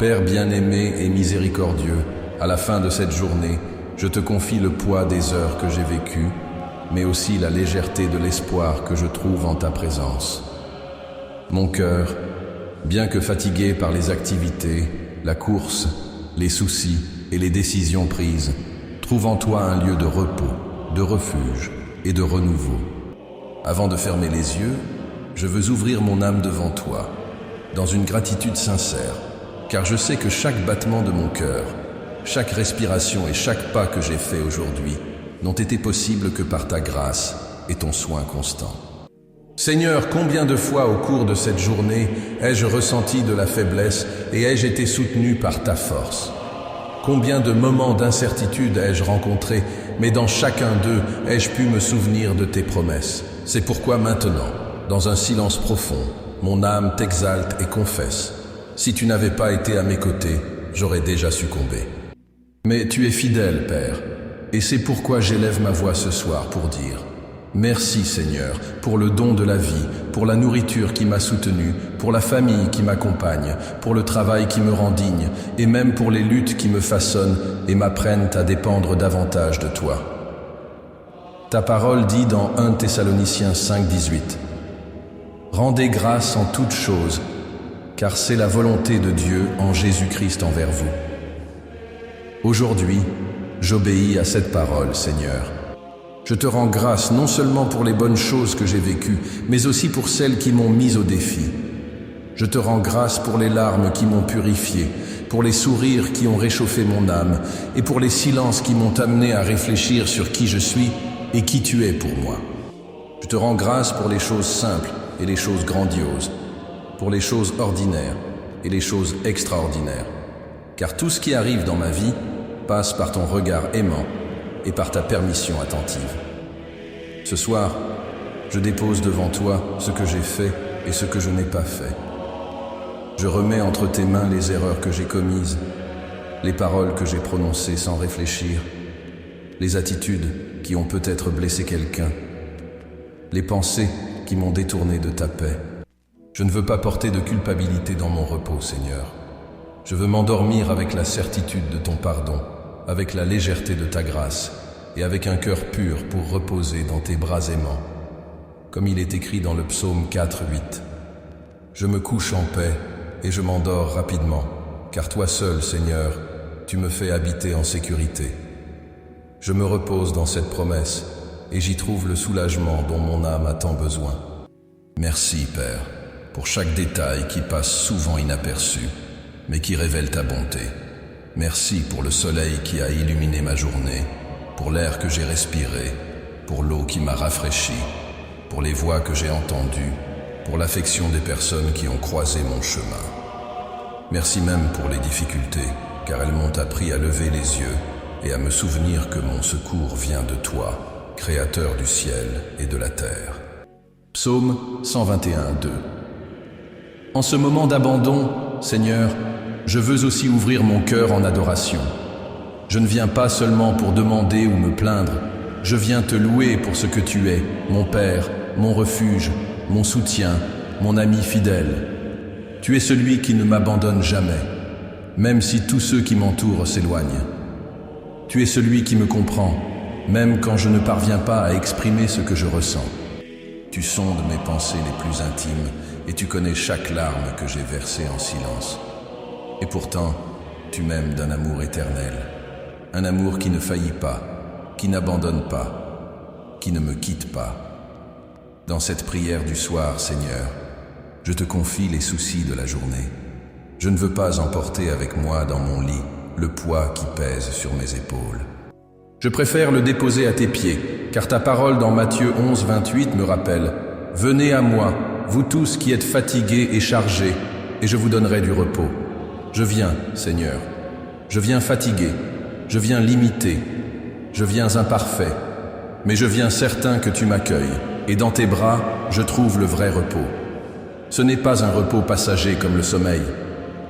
Père bien-aimé et miséricordieux, à la fin de cette journée, je te confie le poids des heures que j'ai vécues, mais aussi la légèreté de l'espoir que je trouve en ta présence. Mon cœur, bien que fatigué par les activités, la course, les soucis et les décisions prises, trouve en toi un lieu de repos, de refuge et de renouveau. Avant de fermer les yeux, je veux ouvrir mon âme devant toi, dans une gratitude sincère, car je sais que chaque battement de mon cœur, chaque respiration et chaque pas que j'ai fait aujourd'hui n'ont été possibles que par ta grâce et ton soin constant. Seigneur, combien de fois au cours de cette journée ai-je ressenti de la faiblesse et ai-je été soutenu par ta force? Combien de moments d'incertitude ai-je rencontré, mais dans chacun d'eux ai-je pu me souvenir de tes promesses. C'est pourquoi maintenant, dans un silence profond, mon âme t'exalte et confesse. Si tu n'avais pas été à mes côtés, j'aurais déjà succombé. Mais tu es fidèle, Père, et c'est pourquoi j'élève ma voix ce soir pour dire merci Seigneur, pour le don de la vie, pour la nourriture qui m'a soutenu, pour la famille qui m'accompagne, pour le travail qui me rend digne, et même pour les luttes qui me façonnent et m'apprennent à dépendre davantage de toi. Ta parole dit dans 1 Thessaloniciens 5,18 « Rendez grâce en toutes choses, car c'est la volonté de Dieu en Jésus-Christ envers vous. » Aujourd'hui, j'obéis à cette parole, Seigneur. Je te rends grâce non seulement pour les bonnes choses que j'ai vécues, mais aussi pour celles qui m'ont mis au défi. Je te rends grâce pour les larmes qui m'ont purifié, pour les sourires qui ont réchauffé mon âme, et pour les silences qui m'ont amené à réfléchir sur qui je suis et qui tu es pour moi. Je te rends grâce pour les choses simples et les choses grandioses, pour les choses ordinaires et les choses extraordinaires, car tout ce qui arrive dans ma vie passe par ton regard aimant et par ta permission attentive. Ce soir, je dépose devant toi ce que j'ai fait et ce que je n'ai pas fait. Je remets entre tes mains les erreurs que j'ai commises, les paroles que j'ai prononcées sans réfléchir, les attitudes qui ont peut-être blessé quelqu'un, les pensées qui m'ont détourné de ta paix. Je ne veux pas porter de culpabilité dans mon repos, Seigneur. Je veux m'endormir avec la certitude de ton pardon, avec la légèreté de ta grâce et avec un cœur pur pour reposer dans tes bras aimants. Comme il est écrit dans le psaume 4,8. Je me couche en paix et je m'endors rapidement, car toi seul, Seigneur, tu me fais habiter en sécurité. Je me repose dans cette promesse et j'y trouve le soulagement dont mon âme a tant besoin. Merci, Père, pour chaque détail qui passe souvent inaperçu, mais qui révèle ta bonté. Merci pour le soleil qui a illuminé ma journée, pour l'air que j'ai respiré, pour l'eau qui m'a rafraîchi, pour les voix que j'ai entendues, pour l'affection des personnes qui ont croisé mon chemin. Merci même pour les difficultés, car elles m'ont appris à lever les yeux et à me souvenir que mon secours vient de toi, Créateur du ciel et de la terre. Psaume 121, 2. En ce moment d'abandon, Seigneur, je veux aussi ouvrir mon cœur en adoration. Je ne viens pas seulement pour demander ou me plaindre, je viens te louer pour ce que tu es, mon Père, mon refuge, mon soutien, mon ami fidèle. Tu es celui qui ne m'abandonne jamais, même si tous ceux qui m'entourent s'éloignent. Tu es celui qui me comprend, même quand je ne parviens pas à exprimer ce que je ressens. Tu sondes mes pensées les plus intimes et tu connais chaque larme que j'ai versée en silence. Et pourtant, tu m'aimes d'un amour éternel, un amour qui ne faillit pas, qui n'abandonne pas, qui ne me quitte pas. Dans cette prière du soir, Seigneur, je te confie les soucis de la journée. Je ne veux pas emporter avec moi dans mon lit le poids qui pèse sur mes épaules. Je préfère le déposer à tes pieds, car ta parole dans Matthieu 11, 28 me rappelle « Venez à moi, vous tous qui êtes fatigués et chargés, et je vous donnerai du repos. » Je viens, Seigneur. Je viens fatigué, je viens limité, je viens imparfait, mais je viens certain que tu m'accueilles, et dans tes bras, je trouve le vrai repos. Ce n'est pas un repos passager comme le sommeil,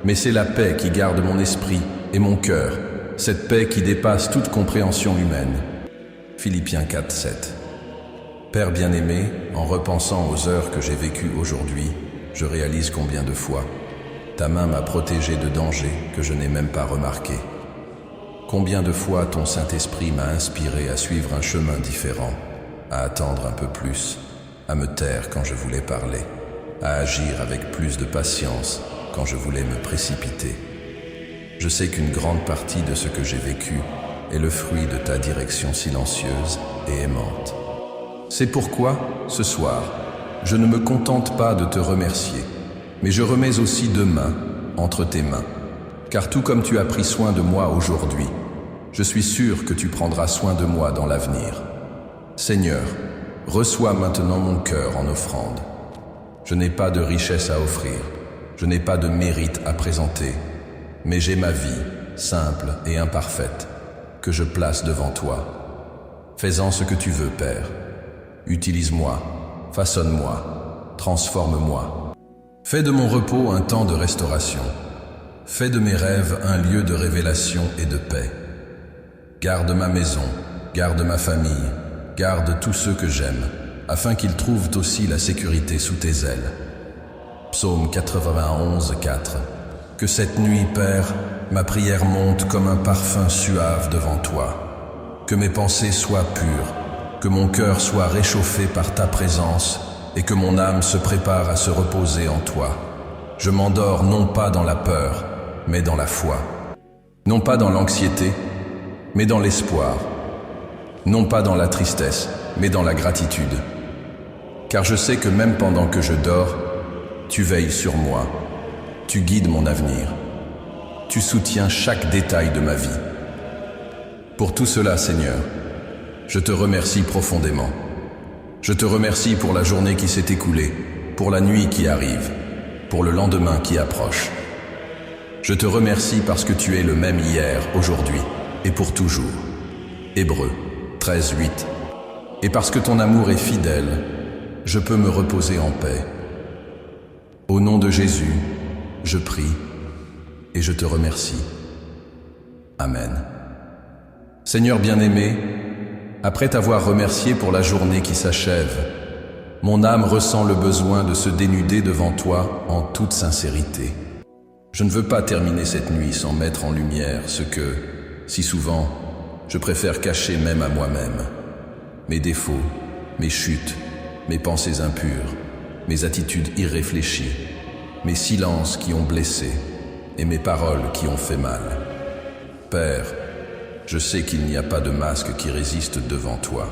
mais c'est la paix qui garde mon esprit et mon cœur, cette paix qui dépasse toute compréhension humaine. Philippiens 4, 7. Père bien-aimé, en repensant aux heures que j'ai vécues aujourd'hui, je réalise combien de fois ta main m'a protégé de dangers que je n'ai même pas remarqués. Combien de fois ton Saint-Esprit m'a inspiré à suivre un chemin différent, à attendre un peu plus, à me taire quand je voulais parler, à agir avec plus de patience quand je voulais me précipiter. Je sais qu'une grande partie de ce que j'ai vécu est le fruit de ta direction silencieuse et aimante. C'est pourquoi, ce soir, je ne me contente pas de te remercier, mais je remets aussi demain entre tes mains. Car tout comme tu as pris soin de moi aujourd'hui, je suis sûr que tu prendras soin de moi dans l'avenir. Seigneur, reçois maintenant mon cœur en offrande. Je n'ai pas de richesse à offrir, je n'ai pas de mérite à présenter, mais j'ai ma vie, simple et imparfaite, que je place devant toi. Fais-en ce que tu veux, Père. Utilise-moi, façonne-moi, transforme-moi. Fais de mon repos un temps de restauration. Fais de mes rêves un lieu de révélation et de paix. Garde ma maison, garde ma famille, garde tous ceux que j'aime, afin qu'ils trouvent aussi la sécurité sous tes ailes. Psaume 91, 4. Que cette nuit, Père, ma prière monte comme un parfum suave devant toi. Que mes pensées soient pures, que mon cœur soit réchauffé par ta présence et que mon âme se prépare à se reposer en toi. Je m'endors non pas dans la peur, mais dans la foi. Non pas dans l'anxiété, mais dans l'espoir. Non pas dans la tristesse, mais dans la gratitude. Car je sais que même pendant que je dors, tu veilles sur moi, tu guides mon avenir, tu soutiens chaque détail de ma vie. Pour tout cela, Seigneur, je te remercie profondément. Je te remercie pour la journée qui s'est écoulée, pour la nuit qui arrive, pour le lendemain qui approche. Je te remercie parce que tu es le même hier, aujourd'hui et pour toujours. Hébreux 13, 8. Et parce que ton amour est fidèle, je peux me reposer en paix. Au nom de Jésus, je prie et je te remercie. Amen. Seigneur bien-aimé, après t'avoir remercié pour la journée qui s'achève, mon âme ressent le besoin de se dénuder devant toi en toute sincérité. Je ne veux pas terminer cette nuit sans mettre en lumière ce que, si souvent, je préfère cacher même à moi-même. Mes défauts, mes chutes, mes pensées impures, mes attitudes irréfléchies, mes silences qui ont blessé et mes paroles qui ont fait mal. Père, je sais qu'il n'y a pas de masque qui résiste devant toi.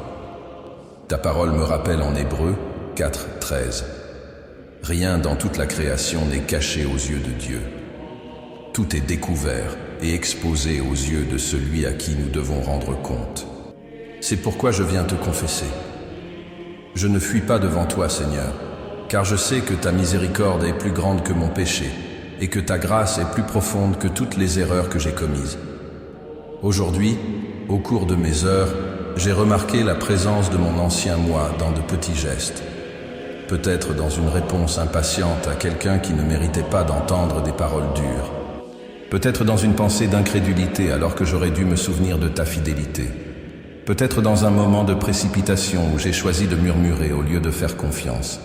Ta parole me rappelle en Hébreux 4, 13. Rien dans toute la création n'est caché aux yeux de Dieu. Tout est découvert et exposé aux yeux de celui à qui nous devons rendre compte. C'est pourquoi je viens te confesser. Je ne fuis pas devant toi, Seigneur, car je sais que ta miséricorde est plus grande que mon péché et que ta grâce est plus profonde que toutes les erreurs que j'ai commises. Aujourd'hui, au cours de mes heures, j'ai remarqué la présence de mon ancien moi dans de petits gestes. Peut-être dans une réponse impatiente à quelqu'un qui ne méritait pas d'entendre des paroles dures. Peut-être dans une pensée d'incrédulité alors que j'aurais dû me souvenir de ta fidélité. Peut-être dans un moment de précipitation où j'ai choisi de murmurer au lieu de faire confiance.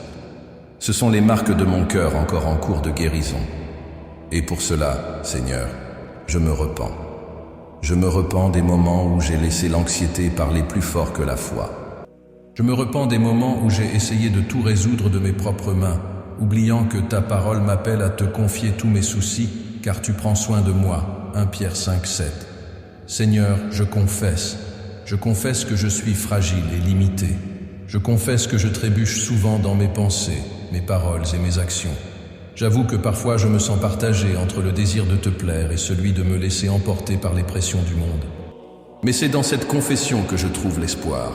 Ce sont les marques de mon cœur encore en cours de guérison. Et pour cela, Seigneur, je me repens. Je me repens des moments où j'ai laissé l'anxiété parler plus fort que la foi. Je me repens des moments où j'ai essayé de tout résoudre de mes propres mains, oubliant que ta parole m'appelle à te confier tous mes soucis, car tu prends soin de moi. 1 Pierre 5, 7. Seigneur, je confesse que je suis fragile et limité. Je confesse que je trébuche souvent dans mes pensées, mes paroles et mes actions. J'avoue que parfois je me sens partagé entre le désir de te plaire et celui de me laisser emporter par les pressions du monde. Mais c'est dans cette confession que je trouve l'espoir,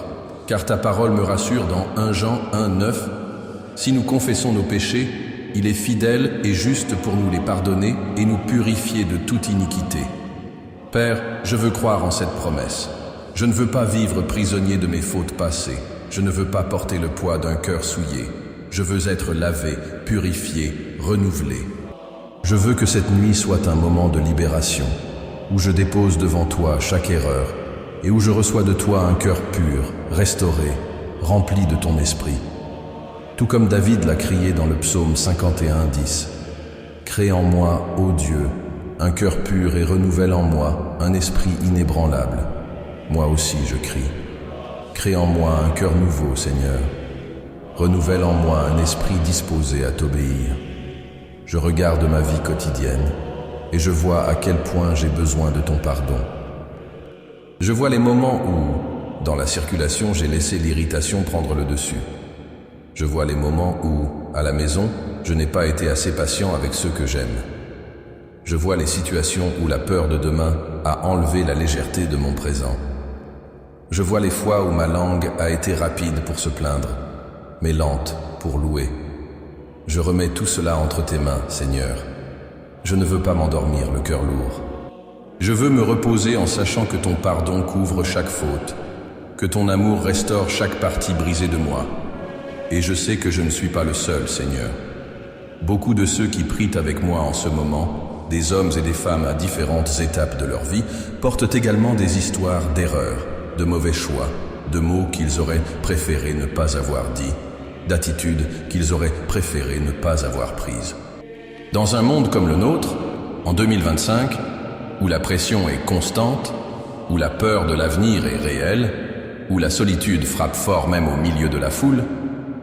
car ta parole me rassure dans 1 Jean 1, 9. Si nous confessons nos péchés, il est fidèle et juste pour nous les pardonner et nous purifier de toute iniquité. Père, je veux croire en cette promesse. Je ne veux pas vivre prisonnier de mes fautes passées. Je ne veux pas porter le poids d'un cœur souillé. Je veux être lavé, purifié, renouvelé. Je veux que cette nuit soit un moment de libération, où je dépose devant toi chaque erreur et où je reçois de toi un cœur pur, restauré, rempli de ton esprit. Tout comme David l'a crié dans le psaume 51, 10. Crée en moi, ô Dieu, un cœur pur et renouvelle en moi un esprit inébranlable. Moi aussi je crie. Crée en moi un cœur nouveau, Seigneur. Renouvelle en moi un esprit disposé à t'obéir. Je regarde ma vie quotidienne et je vois à quel point j'ai besoin de ton pardon. Je vois les moments où, dans la circulation, j'ai laissé l'irritation prendre le dessus. Je vois les moments où, à la maison, je n'ai pas été assez patient avec ceux que j'aime. Je vois les situations où la peur de demain a enlevé la légèreté de mon présent. Je vois les fois où ma langue a été rapide pour se plaindre, mais lente pour louer. Je remets tout cela entre tes mains, Seigneur. Je ne veux pas m'endormir le cœur lourd. Je veux me reposer en sachant que ton pardon couvre chaque faute, que ton amour restaure chaque partie brisée de moi. Et je sais que je ne suis pas le seul, Seigneur. Beaucoup de ceux qui prient avec moi en ce moment, des hommes et des femmes à différentes étapes de leur vie, portent également des histoires d'erreurs, de mauvais choix, de mots qu'ils auraient préféré ne pas avoir dit, d'attitudes qu'ils auraient préféré ne pas avoir prises. Dans un monde comme le nôtre, en 2025, où la pression est constante, où la peur de l'avenir est réelle, où la solitude frappe fort même au milieu de la foule,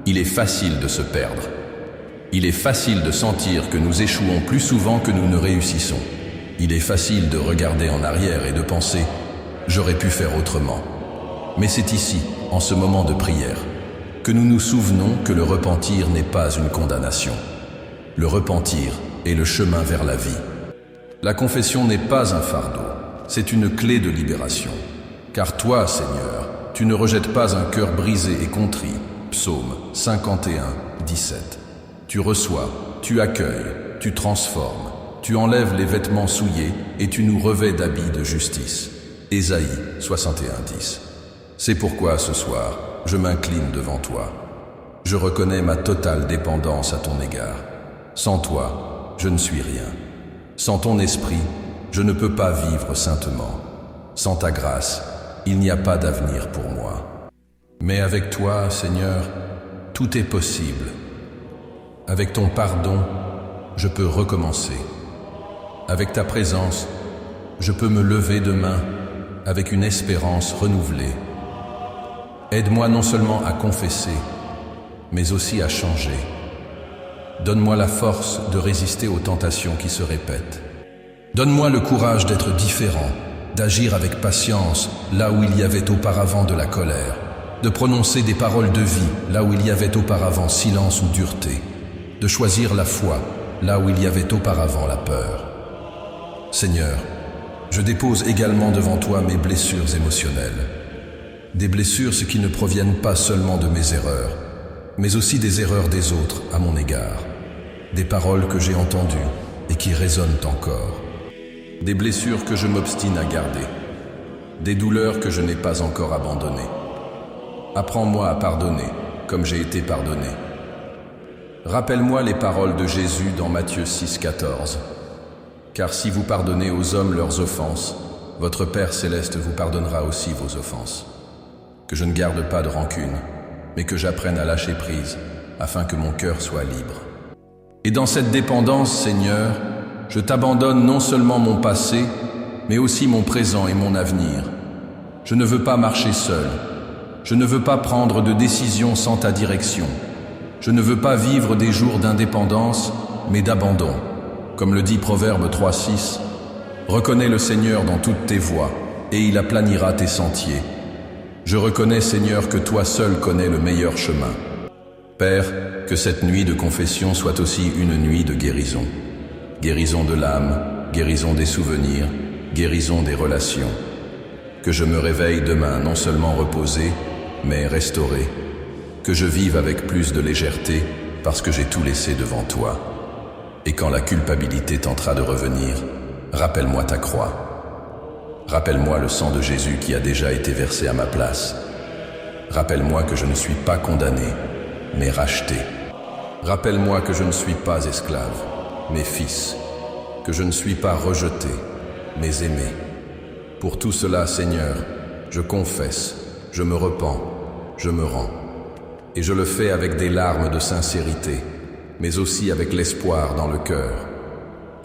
il est facile de se perdre. Il est facile de sentir que nous échouons plus souvent que nous ne réussissons. Il est facile de regarder en arrière et de penser « j'aurais pu faire autrement ». Mais c'est ici, en ce moment de prière, que nous nous souvenons que le repentir n'est pas une condamnation. Le repentir est le chemin vers la vie. La confession n'est pas un fardeau, c'est une clé de libération. Car toi, Seigneur, tu ne rejettes pas un cœur brisé et contrit. Psaume 51, 17. Tu reçois, tu accueilles, tu transformes, tu enlèves les vêtements souillés et tu nous revêts d'habits de justice. Ésaïe 61, 10. C'est pourquoi ce soir, je m'incline devant toi. Je reconnais ma totale dépendance à ton égard. Sans toi, je ne suis rien. Sans ton esprit, je ne peux pas vivre saintement. Sans ta grâce, il n'y a pas d'avenir pour moi. Mais avec toi, Seigneur, tout est possible. Avec ton pardon, je peux recommencer. Avec ta présence, je peux me lever demain avec une espérance renouvelée. Aide-moi non seulement à confesser, mais aussi à changer. Donne-moi la force de résister aux tentations qui se répètent. Donne-moi le courage d'être différent, d'agir avec patience là où il y avait auparavant de la colère, de prononcer des paroles de vie là où il y avait auparavant silence ou dureté, de choisir la foi là où il y avait auparavant la peur. Seigneur, je dépose également devant toi mes blessures émotionnelles. Des blessures qui ne proviennent pas seulement de mes erreurs, mais aussi des erreurs des autres à mon égard. Des paroles que j'ai entendues et qui résonnent encore. Des blessures que je m'obstine à garder. Des douleurs que je n'ai pas encore abandonnées. Apprends-moi à pardonner comme j'ai été pardonné. Rappelle-moi les paroles de Jésus dans Matthieu 6, 14. Car si vous pardonnez aux hommes leurs offenses, votre Père céleste vous pardonnera aussi vos offenses. Que je ne garde pas de rancune, mais que j'apprenne à lâcher prise, afin que mon cœur soit libre. Et dans cette dépendance, Seigneur, je t'abandonne non seulement mon passé, mais aussi mon présent et mon avenir. Je ne veux pas marcher seul. Je ne veux pas prendre de décision sans ta direction. Je ne veux pas vivre des jours d'indépendance, mais d'abandon. Comme le dit Proverbe 3, 6, « Reconnais le Seigneur dans toutes tes voies, et il aplanira tes sentiers. » Je reconnais, Seigneur, que toi seul connais le meilleur chemin. Père, que cette nuit de confession soit aussi une nuit de guérison. Guérison de l'âme, guérison des souvenirs, guérison des relations. Que je me réveille demain non seulement reposé, mais restauré. Que je vive avec plus de légèreté parce que j'ai tout laissé devant toi. Et quand la culpabilité tentera de revenir, rappelle-moi ta croix. Rappelle-moi le sang de Jésus qui a déjà été versé à ma place. Rappelle-moi que je ne suis pas condamné, mais racheté. Rappelle-moi que je ne suis pas esclave, mais fils. Que je ne suis pas rejeté, mais aimé. Pour tout cela, Seigneur, je confesse, je me repens, je me rends. Et je le fais avec des larmes de sincérité, mais aussi avec l'espoir dans le cœur.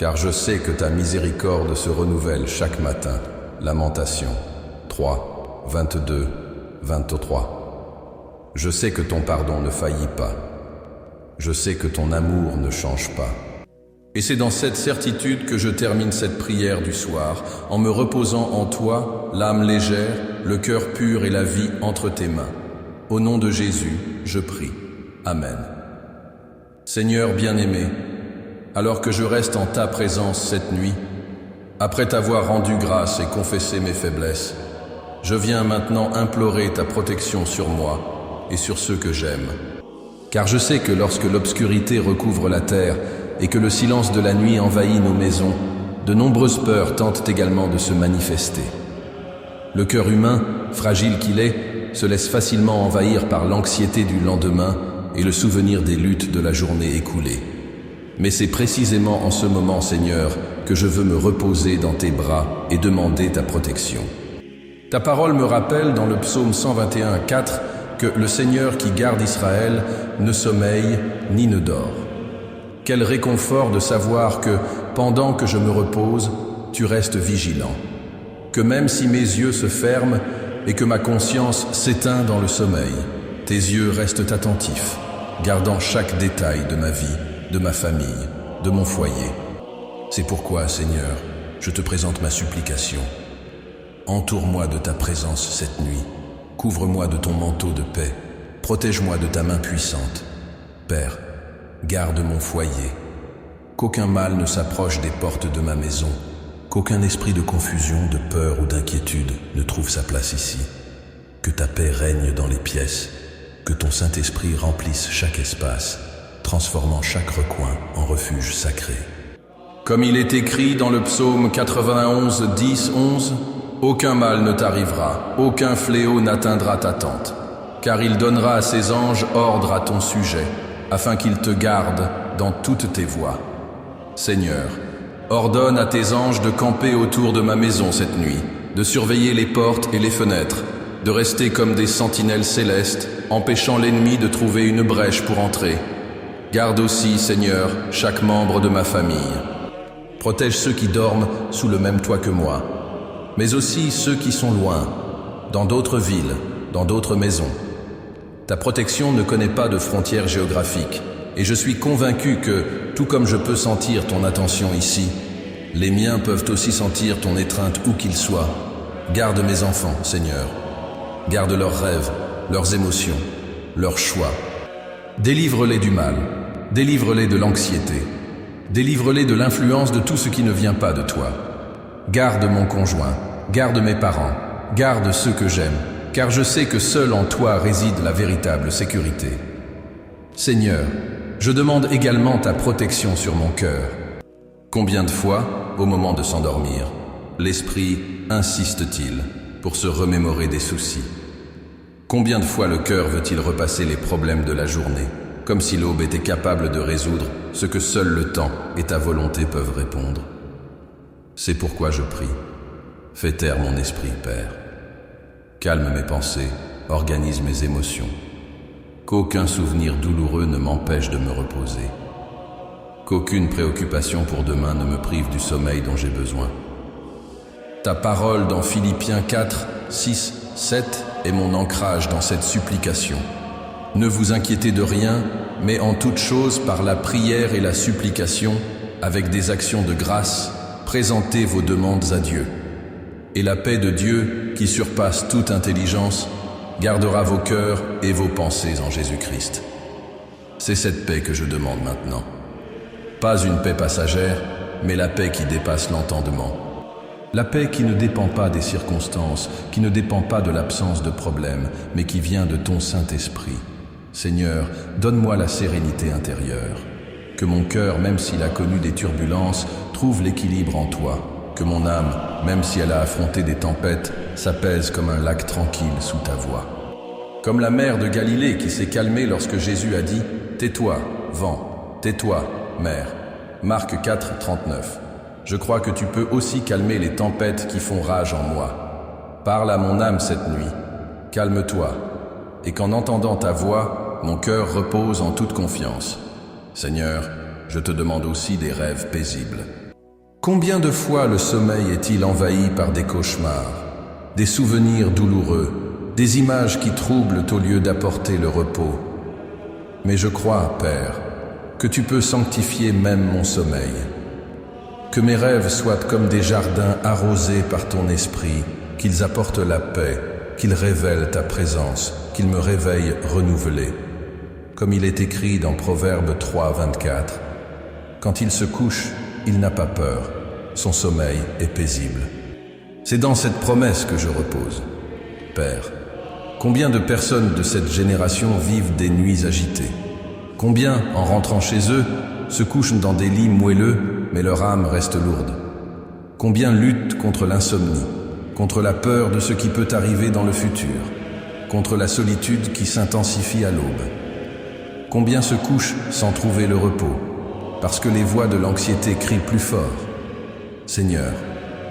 car je sais que ta miséricorde se renouvelle chaque matin. Lamentation 3, 22, 23. Je sais que ton pardon ne faillit pas. Je sais que ton amour ne change pas. Et c'est dans cette certitude que je termine cette prière du soir, en me reposant en toi, l'âme légère, le cœur pur et la vie entre tes mains. Au nom de Jésus, je prie. Amen. Seigneur bien-aimé, alors que je reste en ta présence cette nuit, après t'avoir rendu grâce et confessé mes faiblesses, je viens maintenant implorer ta protection sur moi et sur ceux que j'aime. Car je sais que lorsque l'obscurité recouvre la terre et que le silence de la nuit envahit nos maisons, de nombreuses peurs tentent également de se manifester. Le cœur humain, fragile qu'il est, se laisse facilement envahir par l'anxiété du lendemain et le souvenir des luttes de la journée écoulée. Mais c'est précisément en ce moment, Seigneur, que je veux me reposer dans tes bras et demander ta protection. Ta parole me rappelle dans le psaume 121, 4 que le Seigneur qui garde Israël ne sommeille ni ne dort. Quel réconfort de savoir que, pendant que je me repose, tu restes vigilant. Que même si mes yeux se ferment et que ma conscience s'éteint dans le sommeil, tes yeux restent attentifs, gardant chaque détail de ma vie, de ma famille, de mon foyer. C'est pourquoi, Seigneur, je te présente ma supplication. Entoure-moi de ta présence cette nuit. Couvre-moi de ton manteau de paix. Protège-moi de ta main puissante. Père, garde mon foyer. Qu'aucun mal ne s'approche des portes de ma maison. Qu'aucun esprit de confusion, de peur ou d'inquiétude ne trouve sa place ici. Que ta paix règne dans les pièces. Que ton Saint-Esprit remplisse chaque espace, transformant chaque recoin en refuge sacré. Comme il est écrit dans le psaume 91, 10, 11, « Aucun mal ne t'arrivera, aucun fléau n'atteindra ta tente, car il donnera à ses anges ordre à ton sujet, afin qu'ils te gardent dans toutes tes voies. Seigneur, ordonne à tes anges de camper autour de ma maison cette nuit, de surveiller les portes et les fenêtres, de rester comme des sentinelles célestes, empêchant l'ennemi de trouver une brèche pour entrer. Garde aussi, Seigneur, chaque membre de ma famille. Protège ceux qui dorment sous le même toit que moi, mais aussi ceux qui sont loin, dans d'autres villes, dans d'autres maisons. Ta protection ne connaît pas de frontières géographiques, et je suis convaincu que, tout comme je peux sentir ton attention ici, les miens peuvent aussi sentir ton étreinte où qu'ils soient. Garde mes enfants, Seigneur. Garde leurs rêves, leurs émotions, leurs choix. Délivre-les du mal, délivre-les de l'anxiété, délivre-les de l'influence de tout ce qui ne vient pas de toi. Garde mon conjoint, garde mes parents, garde ceux que j'aime, car je sais que seul en toi réside la véritable sécurité. Seigneur, je demande également ta protection sur mon cœur. Combien de fois, au moment de s'endormir, l'esprit insiste-t-il pour se remémorer des soucis? Combien de fois le cœur veut-il repasser les problèmes de la journée, comme si l'aube était capable de résoudre ce que seul le temps et ta volonté peuvent répondre? C'est pourquoi je prie. Fais taire mon esprit, Père. Calme mes pensées, organise mes émotions. Qu'aucun souvenir douloureux ne m'empêche de me reposer. Qu'aucune préoccupation pour demain ne me prive du sommeil dont j'ai besoin. Ta parole dans Philippiens 4, 6, 7 est mon ancrage dans cette supplication. Ne vous inquiétez de rien, mais en toute chose par la prière et la supplication, avec des actions de grâce, présentez vos demandes à Dieu. Et la paix de Dieu, qui surpasse toute intelligence, gardera vos cœurs et vos pensées en Jésus-Christ. C'est cette paix que je demande maintenant. Pas une paix passagère, mais la paix qui dépasse l'entendement. La paix qui ne dépend pas des circonstances, qui ne dépend pas de l'absence de problèmes, mais qui vient de ton Saint-Esprit. Seigneur, donne-moi la sérénité intérieure. Que mon cœur, même s'il a connu des turbulences, trouve l'équilibre en toi. Que mon âme, même si elle a affronté des tempêtes, s'apaise comme un lac tranquille sous ta voix. Comme la mer de Galilée qui s'est calmée lorsque Jésus a dit « Tais-toi, vent, tais-toi, mer ». Marc 4, 39. Je crois que tu peux aussi calmer les tempêtes qui font rage en moi. Parle à mon âme cette nuit. Calme-toi. Et qu'en entendant ta voix, mon cœur repose en toute confiance. Seigneur, je te demande aussi des rêves paisibles. Combien de fois le sommeil est-il envahi par des cauchemars, des souvenirs douloureux, des images qui troublent au lieu d'apporter le repos. Mais je crois, Père, que tu peux sanctifier même mon sommeil. Que mes rêves soient comme des jardins arrosés par ton esprit, qu'ils apportent la paix, qu'ils révèlent ta présence, qu'ils me réveillent renouvelé. Comme il est écrit dans Proverbe 3, 24, « Quand il se couche, il n'a pas peur, son sommeil est paisible. » C'est dans cette promesse que je repose. Père, combien de personnes de cette génération vivent des nuits agitées? Combien, en rentrant chez eux, se couchent dans des lits moelleux, mais leur âme reste lourde? Combien luttent contre l'insomnie, contre la peur de ce qui peut arriver dans le futur, contre la solitude qui s'intensifie à l'aube? Combien se couchent sans trouver le repos, parce que les voix de l'anxiété crient plus fort? Seigneur,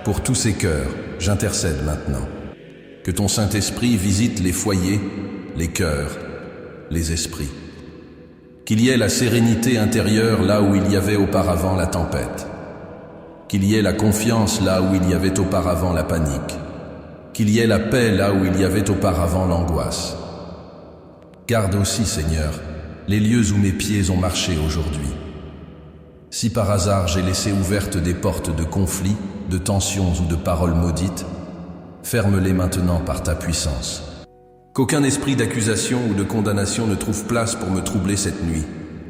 pour tous ces cœurs, j'intercède maintenant. Que ton Saint-Esprit visite les foyers, les cœurs, les esprits. Qu'il y ait la sérénité intérieure là où il y avait auparavant la tempête. Qu'il y ait la confiance là où il y avait auparavant la panique. Qu'il y ait la paix là où il y avait auparavant l'angoisse. Garde aussi, Seigneur, les lieux où mes pieds ont marché aujourd'hui. Si par hasard j'ai laissé ouvertes des portes de conflits, de tensions ou de paroles maudites, ferme-les maintenant par ta puissance. Qu'aucun esprit d'accusation ou de condamnation ne trouve place pour me troubler cette nuit.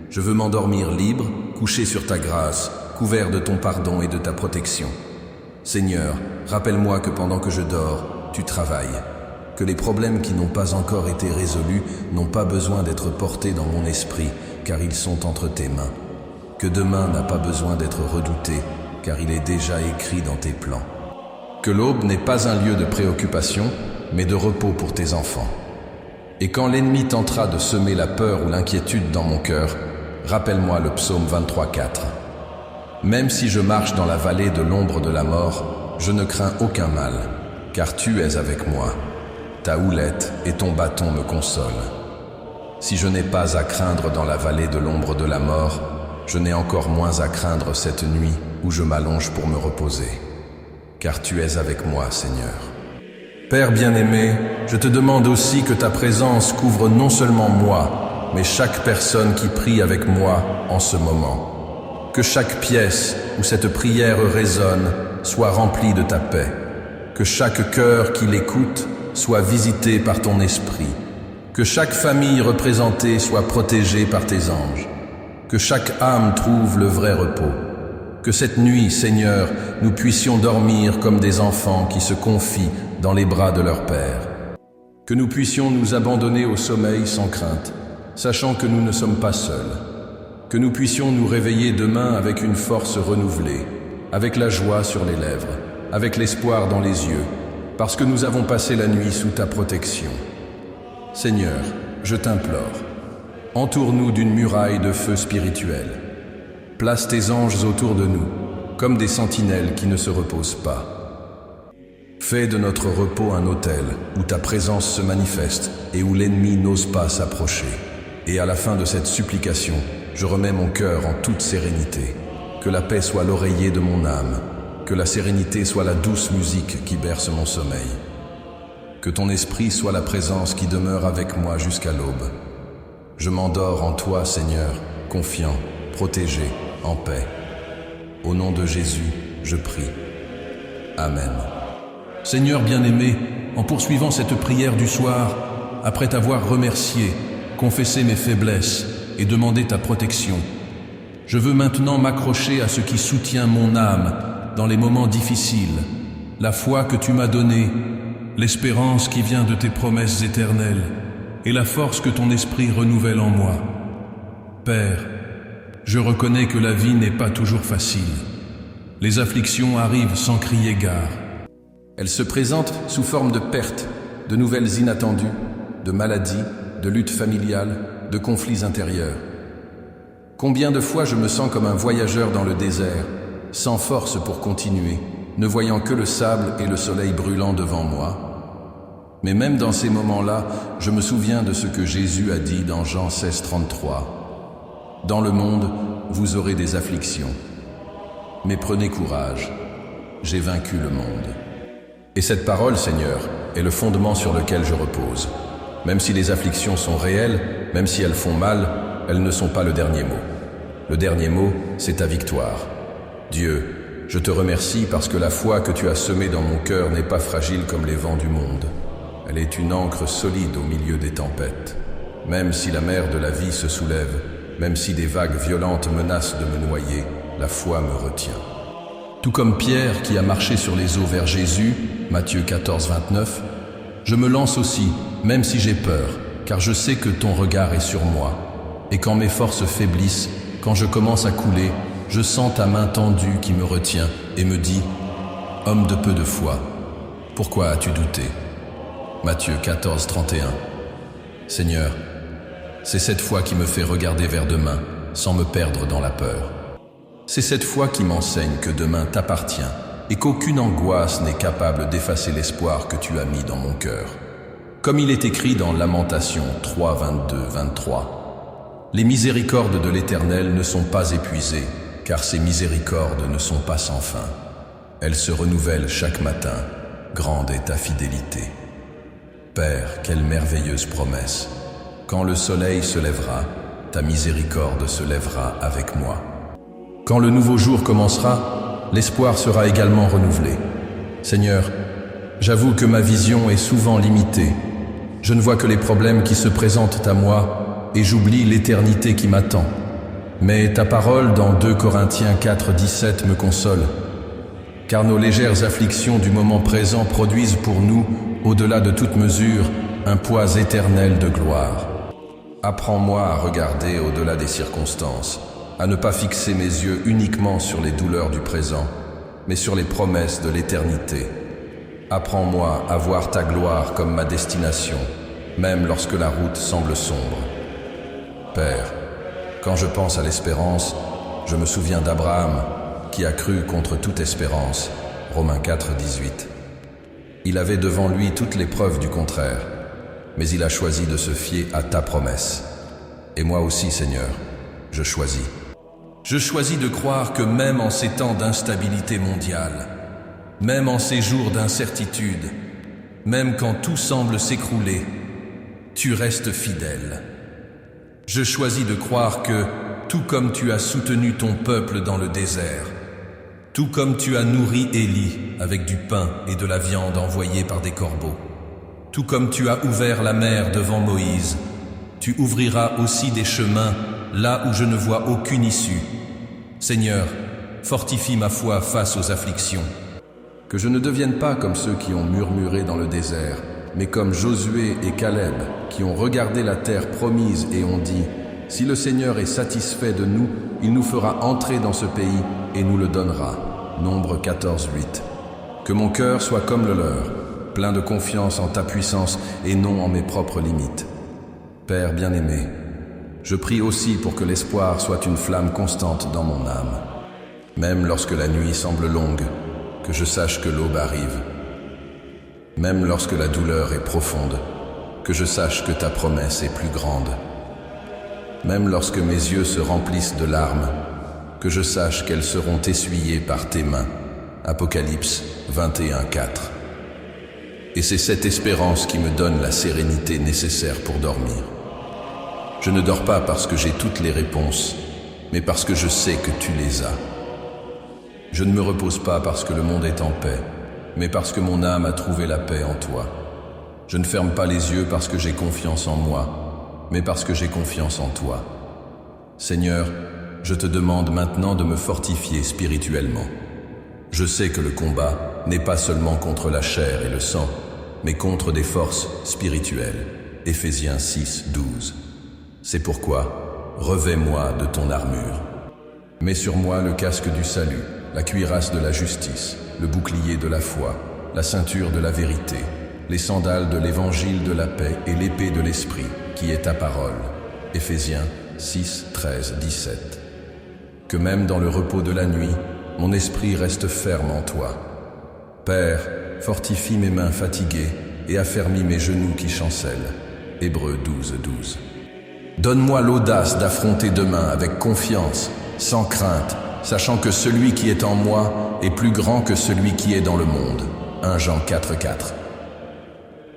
Je veux m'endormir libre, couché sur ta grâce, couvert de ton pardon et de ta protection. Seigneur, rappelle-moi que pendant que je dors, tu travailles. Que les problèmes qui n'ont pas encore été résolus n'ont pas besoin d'être portés dans mon esprit, car ils sont entre tes mains. Que demain n'a pas besoin d'être redouté, car il est déjà écrit dans tes plans. Que l'aube n'est pas un lieu de préoccupation, mais de repos pour tes enfants. Et quand l'ennemi tentera de semer la peur ou l'inquiétude dans mon cœur, rappelle-moi le psaume 23:4. Même si je marche dans la vallée de l'ombre de la mort, je ne crains aucun mal, car tu es avec moi. Ta houlette et ton bâton me consolent. Si je n'ai pas à craindre dans la vallée de l'ombre de la mort, je n'ai encore moins à craindre cette nuit où je m'allonge pour me reposer. Car tu es avec moi, Seigneur. Père bien-aimé, je te demande aussi que ta présence couvre non seulement moi, mais chaque personne qui prie avec moi en ce moment. Que chaque pièce où cette prière résonne soit remplie de ta paix. Que chaque cœur qui l'écoute soit visité par ton esprit. Que chaque famille représentée soit protégée par tes anges. Que chaque âme trouve le vrai repos. Que cette nuit, Seigneur, nous puissions dormir comme des enfants qui se confient dans les bras de leur Père. Que nous puissions nous abandonner au sommeil sans crainte, sachant que nous ne sommes pas seuls. Que nous puissions nous réveiller demain avec une force renouvelée, avec la joie sur les lèvres, avec l'espoir dans les yeux, parce que nous avons passé la nuit sous ta protection. Seigneur, je t'implore, entoure-nous d'une muraille de feu spirituel. Place tes anges autour de nous, comme des sentinelles qui ne se reposent pas. Fais de notre repos un autel où ta présence se manifeste et où l'ennemi n'ose pas s'approcher. Et à la fin de cette supplication, je remets mon cœur en toute sérénité. Que la paix soit l'oreiller de mon âme, que la sérénité soit la douce musique qui berce mon sommeil. Que ton esprit soit la présence qui demeure avec moi jusqu'à l'aube. Je m'endors en toi, Seigneur, confiant, protégé, en paix. Au nom de Jésus, je prie. Amen. Seigneur bien-aimé, en poursuivant cette prière du soir, après t'avoir remercié, confessé mes faiblesses et demandé ta protection, je veux maintenant m'accrocher à ce qui soutient mon âme dans les moments difficiles, la foi que tu m'as donnée, l'espérance qui vient de tes promesses éternelles et la force que ton esprit renouvelle en moi. Père, je reconnais que la vie n'est pas toujours facile. Les afflictions arrivent sans crier gare. Elles se présentent sous forme de pertes, de nouvelles inattendues, de maladies, de luttes familiales, de conflits intérieurs. Combien de fois je me sens comme un voyageur dans le désert, sans force pour continuer, ne voyant que le sable et le soleil brûlant devant moi. Mais même dans ces moments-là, je me souviens de ce que Jésus a dit dans Jean 16, 33. « Dans le monde, vous aurez des afflictions. Mais prenez courage, j'ai vaincu le monde. Et cette parole, Seigneur, est le fondement sur lequel je repose. Même si les afflictions sont réelles, même si elles font mal, elles ne sont pas le dernier mot. Le dernier mot, c'est ta victoire. Dieu, je te remercie parce que la foi que tu as semée dans mon cœur n'est pas fragile comme les vents du monde. Elle est une ancre solide au milieu des tempêtes. Même si la mer de la vie se soulève, même si des vagues violentes menacent de me noyer, la foi me retient. Tout comme Pierre qui a marché sur les eaux vers Jésus, Matthieu 14, 29, je me lance aussi, même si j'ai peur, car je sais que ton regard est sur moi. Et quand mes forces faiblissent, quand je commence à couler, je sens ta main tendue qui me retient et me dit « Homme de peu de foi, pourquoi as-tu douté ?» Matthieu 14, 31. Seigneur, c'est cette foi qui me fait regarder vers demain sans me perdre dans la peur. C'est cette foi qui m'enseigne que demain t'appartient et qu'aucune angoisse n'est capable d'effacer l'espoir que tu as mis dans mon cœur. Comme il est écrit dans Lamentations 3, 22, 23, « Les miséricordes de l'Éternel ne sont pas épuisées, car ses miséricordes ne sont pas sans fin. Elles se renouvellent chaque matin, grande est ta fidélité. » Père, quelle merveilleuse promesse! Quand le soleil se lèvera, ta miséricorde se lèvera avec moi. Quand le nouveau jour commencera, l'espoir sera également renouvelé. Seigneur, j'avoue que ma vision est souvent limitée. Je ne vois que les problèmes qui se présentent à moi et j'oublie l'éternité qui m'attend. Mais ta parole dans 2 Corinthiens 4, 17 me console. Car nos légères afflictions du moment présent produisent pour nous, au-delà de toute mesure, un poids éternel de gloire. Apprends-moi à regarder au-delà des circonstances, à ne pas fixer mes yeux uniquement sur les douleurs du présent, mais sur les promesses de l'éternité. Apprends-moi à voir ta gloire comme ma destination, même lorsque la route semble sombre. Père, quand je pense à l'espérance, je me souviens d'Abraham, qui a cru contre toute espérance. Romains 4, 18. Il avait devant lui toutes les preuves du contraire, mais il a choisi de se fier à ta promesse. Et moi aussi, Seigneur, je choisis. Je choisis de croire que même en ces temps d'instabilité mondiale, même en ces jours d'incertitude, même quand tout semble s'écrouler, tu restes fidèle. Je choisis de croire que, tout comme tu as soutenu ton peuple dans le désert, tout comme tu as nourri Élie avec du pain et de la viande envoyée par des corbeaux, tout comme tu as ouvert la mer devant Moïse, tu ouvriras aussi des chemins là où je ne vois aucune issue. Seigneur, fortifie ma foi face aux afflictions. Que je ne devienne pas comme ceux qui ont murmuré dans le désert, mais comme Josué et Caleb, qui ont regardé la terre promise et ont dit « Si le Seigneur est satisfait de nous, il nous fera entrer dans ce pays et nous le donnera. » Nombre 14, 8. Que mon cœur soit comme le leur, plein de confiance en ta puissance et non en mes propres limites. Père bien-aimé, je prie aussi pour que l'espoir soit une flamme constante dans mon âme. Même lorsque la nuit semble longue, que je sache que l'aube arrive. Même lorsque la douleur est profonde, que je sache que ta promesse est plus grande. Même lorsque mes yeux se remplissent de larmes, que je sache qu'elles seront essuyées par tes mains. Apocalypse 21, 4. Et c'est cette espérance qui me donne la sérénité nécessaire pour dormir. Je ne dors pas parce que j'ai toutes les réponses, mais parce que je sais que tu les as. Je ne me repose pas parce que le monde est en paix, mais parce que mon âme a trouvé la paix en toi. Je ne ferme pas les yeux parce que j'ai confiance en moi, mais parce que j'ai confiance en toi. Seigneur, je te demande maintenant de me fortifier spirituellement. Je sais que le combat n'est pas seulement contre la chair et le sang, mais contre des forces spirituelles. Éphésiens 6, 12. C'est pourquoi, revêt-moi de ton armure. Mets sur moi le casque du salut, la cuirasse de la justice, le bouclier de la foi, la ceinture de la vérité, les sandales de l'évangile de la paix et l'épée de l'esprit, qui est ta parole. Éphésiens 6, 13, 17. Que même dans le repos de la nuit, mon esprit reste ferme en toi. Père, fortifie mes mains fatiguées et affermis mes genoux qui chancellent. Hébreux 12, 12. Donne-moi l'audace d'affronter demain avec confiance, sans crainte, sachant que celui qui est en moi est plus grand que celui qui est dans le monde. 1 Jean 4,4.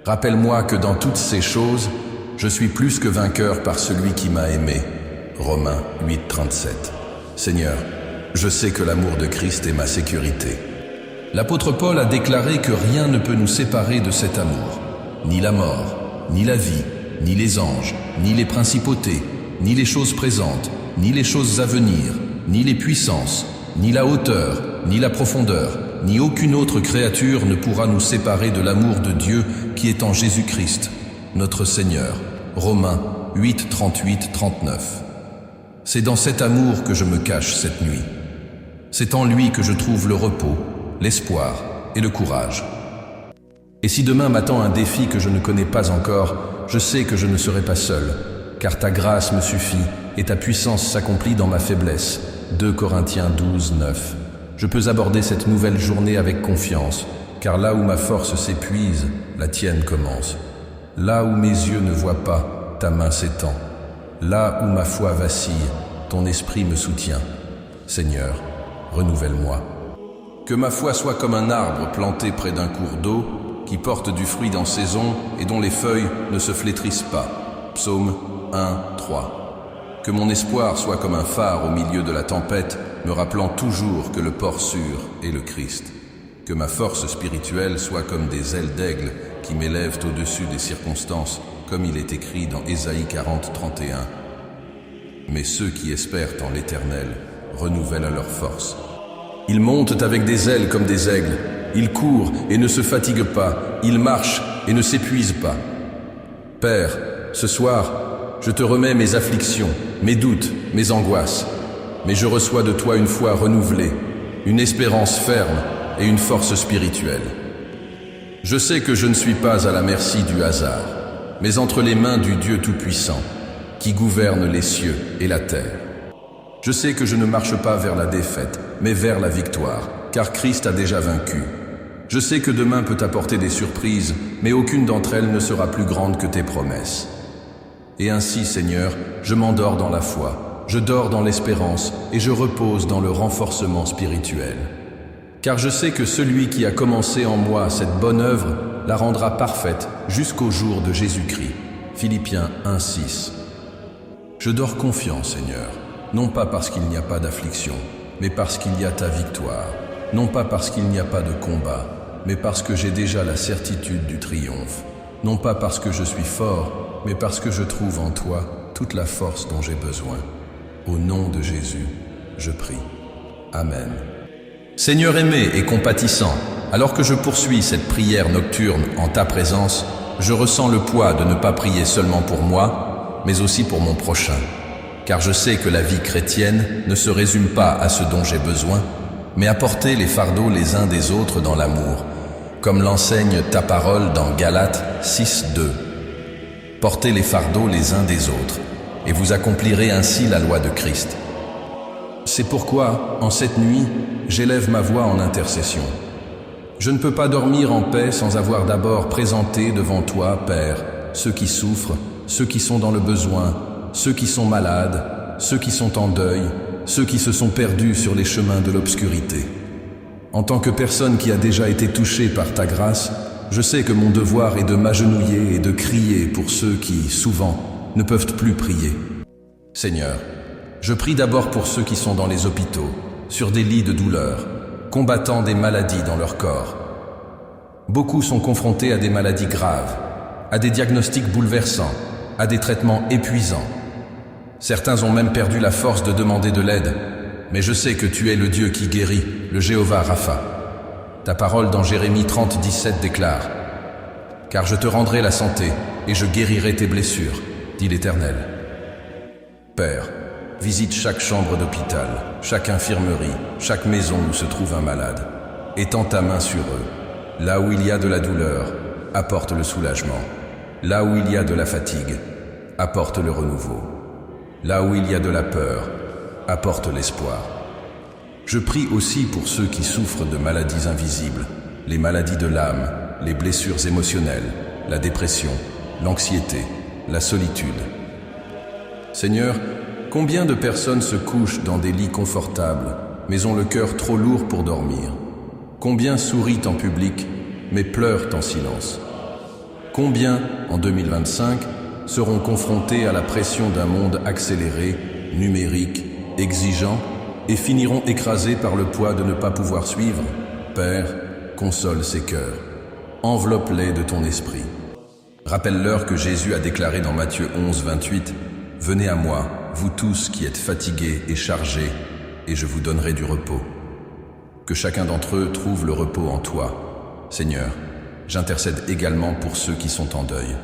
Rappelle-moi que dans toutes ces choses, je suis plus que vainqueur par celui qui m'a aimé. Romains 8,37. Seigneur, je sais que l'amour de Christ est ma sécurité. L'apôtre Paul a déclaré que rien ne peut nous séparer de cet amour. Ni la mort, ni la vie, ni les anges, ni les principautés, ni les choses présentes, ni les choses à venir, ni les puissances, ni la hauteur, ni la profondeur, ni aucune autre créature ne pourra nous séparer de l'amour de Dieu qui est en Jésus-Christ, notre Seigneur. Romains 8, 38, 39. C'est dans cet amour que je me cache cette nuit. C'est en lui que je trouve le repos, l'espoir et le courage. Et si demain m'attend un défi que je ne connais pas encore, je sais que je ne serai pas seul, car ta grâce me suffit et ta puissance s'accomplit dans ma faiblesse. 2 Corinthiens 12, 9. Je peux aborder cette nouvelle journée avec confiance, car là où ma force s'épuise, la tienne commence. Là où mes yeux ne voient pas, ta main s'étend. Là où ma foi vacille, ton esprit me soutient. Seigneur, renouvelle-moi. Que ma foi soit comme un arbre planté près d'un cours d'eau, qui porte du fruit en saison et dont les feuilles ne se flétrissent pas. Psaume 1, 3. Que mon espoir soit comme un phare au milieu de la tempête, me rappelant toujours que le port sûr est le Christ. Que ma force spirituelle soit comme des ailes d'aigle qui m'élèvent au-dessus des circonstances, comme il est écrit dans Ésaïe 40, 31. Mais ceux qui espèrent en l'Éternel renouvellent leur force. Ils montent avec des ailes comme des aigles, ils courent et ne se fatiguent pas, ils marchent et ne s'épuisent pas. Père, ce soir, je te remets mes afflictions, mes doutes, mes angoisses, mais je reçois de toi une foi renouvelée, une espérance ferme et une force spirituelle. Je sais que je ne suis pas à la merci du hasard, mais entre les mains du Dieu Tout-Puissant, qui gouverne les cieux et la terre. Je sais que je ne marche pas vers la défaite, mais vers la victoire, car Christ a déjà vaincu. Je sais que demain peut apporter des surprises, mais aucune d'entre elles ne sera plus grande que tes promesses. Et ainsi, Seigneur, je m'endors dans la foi, je dors dans l'espérance et je repose dans le renforcement spirituel. Car je sais que celui qui a commencé en moi cette bonne œuvre la rendra parfaite jusqu'au jour de Jésus-Christ. Philippiens 1, 6. Je dors confiant, Seigneur, non pas parce qu'il n'y a pas d'affliction, mais parce qu'il y a ta victoire, non pas parce qu'il n'y a pas de combat, mais parce que j'ai déjà la certitude du triomphe, non pas parce que je suis fort, mais parce que je trouve en toi toute la force dont j'ai besoin. Au nom de Jésus, je prie. Amen. Seigneur aimé et compatissant, alors que je poursuis cette prière nocturne en ta présence, je ressens le poids de ne pas prier seulement pour moi, mais aussi pour mon prochain. Car je sais que la vie chrétienne ne se résume pas à ce dont j'ai besoin, mais à porter les fardeaux les uns des autres dans l'amour, comme l'enseigne ta parole dans Galates 6, 2. Portez les fardeaux les uns des autres, et vous accomplirez ainsi la loi de Christ. C'est pourquoi, en cette nuit, j'élève ma voix en intercession. Je ne peux pas dormir en paix sans avoir d'abord présenté devant toi, Père, ceux qui souffrent, ceux qui sont dans le besoin, ceux qui sont malades, ceux qui sont en deuil, ceux qui se sont perdus sur les chemins de l'obscurité. En tant que personne qui a déjà été touchée par ta grâce, je sais que mon devoir est de m'agenouiller et de crier pour ceux qui, souvent, ne peuvent plus prier. Seigneur, je prie d'abord pour ceux qui sont dans les hôpitaux, sur des lits de douleur, combattant des maladies dans leur corps. Beaucoup sont confrontés à des maladies graves, à des diagnostics bouleversants, à des traitements épuisants. Certains ont même perdu la force de demander de l'aide, mais je sais que tu es le Dieu qui guérit, le Jéhovah Rapha. Ta parole dans Jérémie 30, 17 déclare « Car je te rendrai la santé et je guérirai tes blessures, dit l'Éternel. » Père, visite chaque chambre d'hôpital, chaque infirmerie, chaque maison où se trouve un malade. Étends ta main sur eux. Là où il y a de la douleur, apporte le soulagement. Là où il y a de la fatigue, apporte le renouveau. Là où il y a de la peur, apporte l'espoir. Je prie aussi pour ceux qui souffrent de maladies invisibles, les maladies de l'âme, les blessures émotionnelles, la dépression, l'anxiété, la solitude. Seigneur, combien de personnes se couchent dans des lits confortables, mais ont le cœur trop lourd pour dormir. Combien sourient en public, mais pleurent en silence? Combien, en 2025, seront confrontés à la pression d'un monde accéléré, numérique, exigeant, et finiront écrasés par le poids de ne pas pouvoir suivre? Père, console ces cœurs. Enveloppe-les de ton esprit. Rappelle-leur que Jésus a déclaré dans Matthieu 11, 28, « Venez à moi, vous tous qui êtes fatigués et chargés, et je vous donnerai du repos. » Que chacun d'entre eux trouve le repos en toi. Seigneur, j'intercède également pour ceux qui sont en deuil,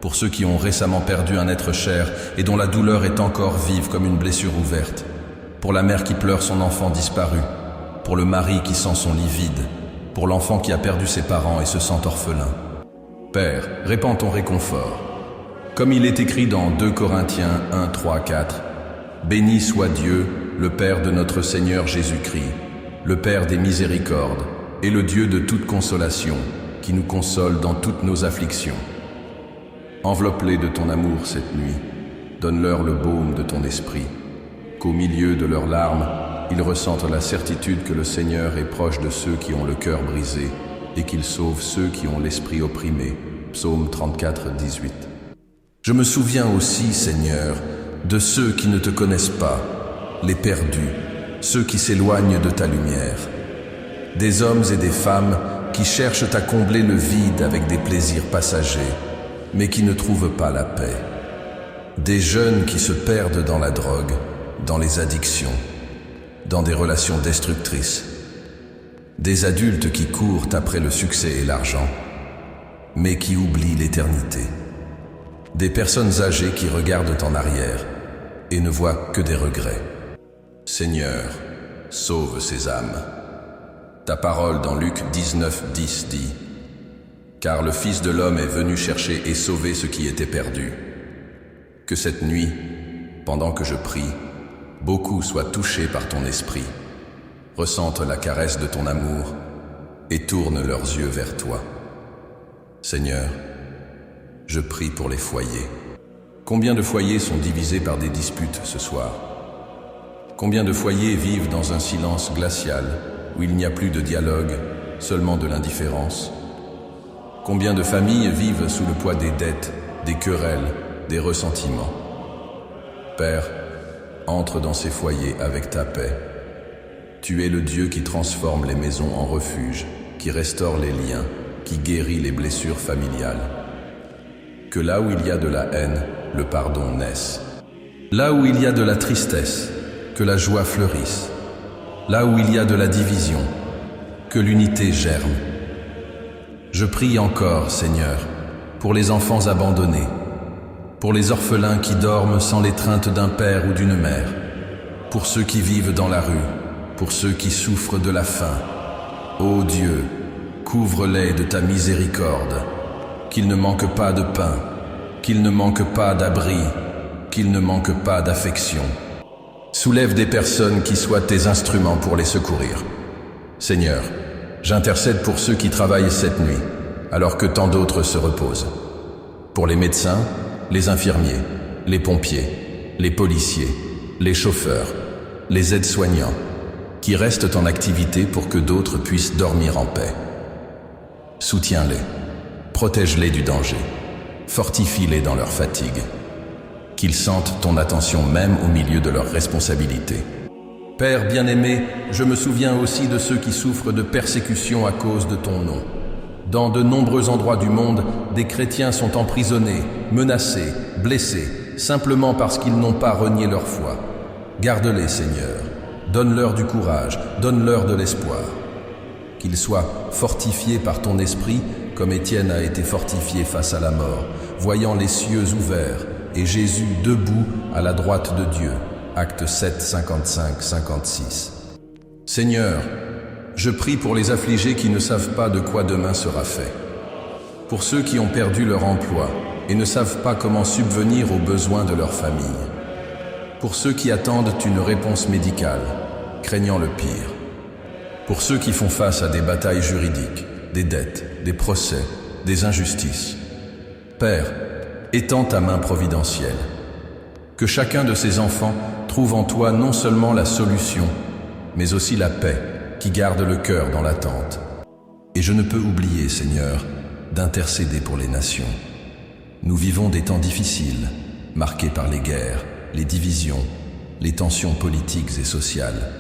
pour ceux qui ont récemment perdu un être cher et dont la douleur est encore vive comme une blessure ouverte, pour la mère qui pleure son enfant disparu, pour le mari qui sent son lit vide, pour l'enfant qui a perdu ses parents et se sent orphelin. Père, répands ton réconfort. Comme il est écrit dans 2 Corinthiens 1, 3, 4, « Béni soit Dieu, le Père de notre Seigneur Jésus-Christ, le Père des miséricordes, et le Dieu de toute consolation, qui nous console dans toutes nos afflictions. » Enveloppe-les de ton amour cette nuit, donne-leur le baume de ton esprit, qu'au milieu de leurs larmes, ils ressentent la certitude que le Seigneur est proche de ceux qui ont le cœur brisé et qu'il sauve ceux qui ont l'esprit opprimé. Psaume 34, 18. Je me souviens aussi, Seigneur, de ceux qui ne te connaissent pas, les perdus, ceux qui s'éloignent de ta lumière. Des hommes et des femmes qui cherchent à combler le vide avec des plaisirs passagers, mais qui ne trouvent pas la paix. Des jeunes qui se perdent dans la drogue, dans les addictions, dans des relations destructrices. Des adultes qui courent après le succès et l'argent, mais qui oublient l'éternité. Des personnes âgées qui regardent en arrière et ne voient que des regrets. Seigneur, sauve ces âmes. Ta parole dans Luc 19, 10 dit « Car le Fils de l'homme est venu chercher et sauver ce qui était perdu. » Que cette nuit, pendant que je prie, beaucoup soient touchés par ton esprit, ressentent la caresse de ton amour et tournent leurs yeux vers toi. Seigneur, je prie pour les foyers. Combien de foyers sont divisés par des disputes ce soir? Combien de foyers vivent dans un silence glacial où il n'y a plus de dialogue, seulement de l'indifférence? Combien de familles vivent sous le poids des dettes, des querelles, des ressentiments? Père, entre dans ces foyers avec ta paix. Tu es le Dieu qui transforme les maisons en refuge, qui restaure les liens, qui guérit les blessures familiales. Que là où il y a de la haine, le pardon naisse. Là où il y a de la tristesse, que la joie fleurisse. Là où il y a de la division, que l'unité germe. Je prie encore, Seigneur, pour les enfants abandonnés, pour les orphelins qui dorment sans l'étreinte d'un père ou d'une mère, pour ceux qui vivent dans la rue, pour ceux qui souffrent de la faim. Ô Dieu, couvre-les de ta miséricorde, qu'ils ne manquent pas de pain, qu'ils ne manquent pas d'abri, qu'ils ne manquent pas d'affection. Soulève des personnes qui soient tes instruments pour les secourir. Seigneur, j'intercède pour ceux qui travaillent cette nuit, alors que tant d'autres se reposent. Pour les médecins, les infirmiers, les pompiers, les policiers, les chauffeurs, les aides-soignants, qui restent en activité pour que d'autres puissent dormir en paix. Soutiens-les, protège-les du danger, fortifie-les dans leur fatigue, qu'ils sentent ton attention même au milieu de leurs responsabilités. Père bien-aimé, je me souviens aussi de ceux qui souffrent de persécution à cause de ton nom. Dans de nombreux endroits du monde, des chrétiens sont emprisonnés, menacés, blessés, simplement parce qu'ils n'ont pas renié leur foi. Garde-les, Seigneur. Donne-leur du courage, donne-leur de l'espoir. Qu'ils soient fortifiés par ton esprit, comme Étienne a été fortifié face à la mort, voyant les cieux ouverts et Jésus debout à la droite de Dieu. Actes 7, 55, 56. Seigneur, je prie pour les affligés qui ne savent pas de quoi demain sera fait. Pour ceux qui ont perdu leur emploi et ne savent pas comment subvenir aux besoins de leur famille. Pour ceux qui attendent une réponse médicale, craignant le pire. Pour ceux qui font face à des batailles juridiques, des dettes, des procès, des injustices. Père, étends ta main providentielle. Que chacun de ces enfants trouve en toi non seulement la solution, mais aussi la paix qui garde le cœur dans l'attente. Et je ne peux oublier, Seigneur, d'intercéder pour les nations. Nous vivons des temps difficiles, marqués par les guerres, les divisions, les tensions politiques et sociales.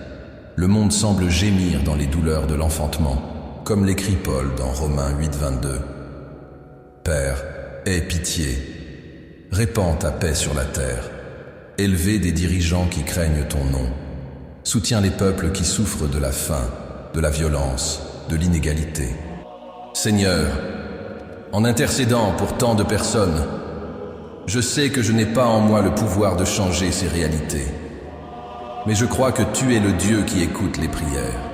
Le monde semble gémir dans les douleurs de l'enfantement, comme l'écrit Paul dans Romains 8, 22. Père, aie pitié, répands ta paix sur la terre, élevez des dirigeants qui craignent ton nom, soutiens les peuples qui souffrent de la faim, de la violence, de l'inégalité. Seigneur, en intercédant pour tant de personnes, je sais que je n'ai pas en moi le pouvoir de changer ces réalités. Mais je crois que tu es le Dieu qui écoute les prières.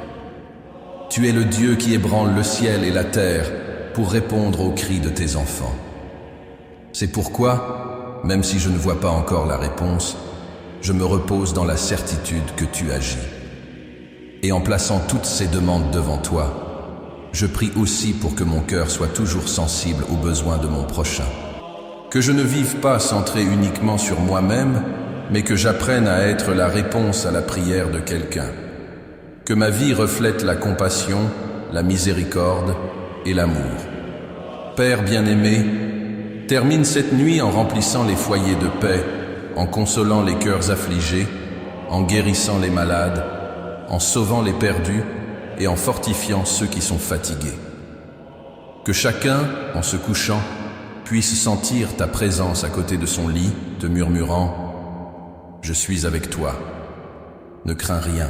Tu es le Dieu qui ébranle le ciel et la terre pour répondre aux cris de tes enfants. C'est pourquoi, même si je ne vois pas encore la réponse, je me repose dans la certitude que tu agis. Et en plaçant toutes ces demandes devant toi, je prie aussi pour que mon cœur soit toujours sensible aux besoins de mon prochain. Que je ne vive pas centré uniquement sur moi-même, mais que j'apprenne à être la réponse à la prière de quelqu'un. Que ma vie reflète la compassion, la miséricorde et l'amour. Père bien-aimé, termine cette nuit en remplissant les foyers de paix, en consolant les cœurs affligés, en guérissant les malades, en sauvant les perdus et en fortifiant ceux qui sont fatigués. Que chacun, en se couchant, puisse sentir ta présence à côté de son lit, te murmurant « Je suis avec toi, ne crains rien.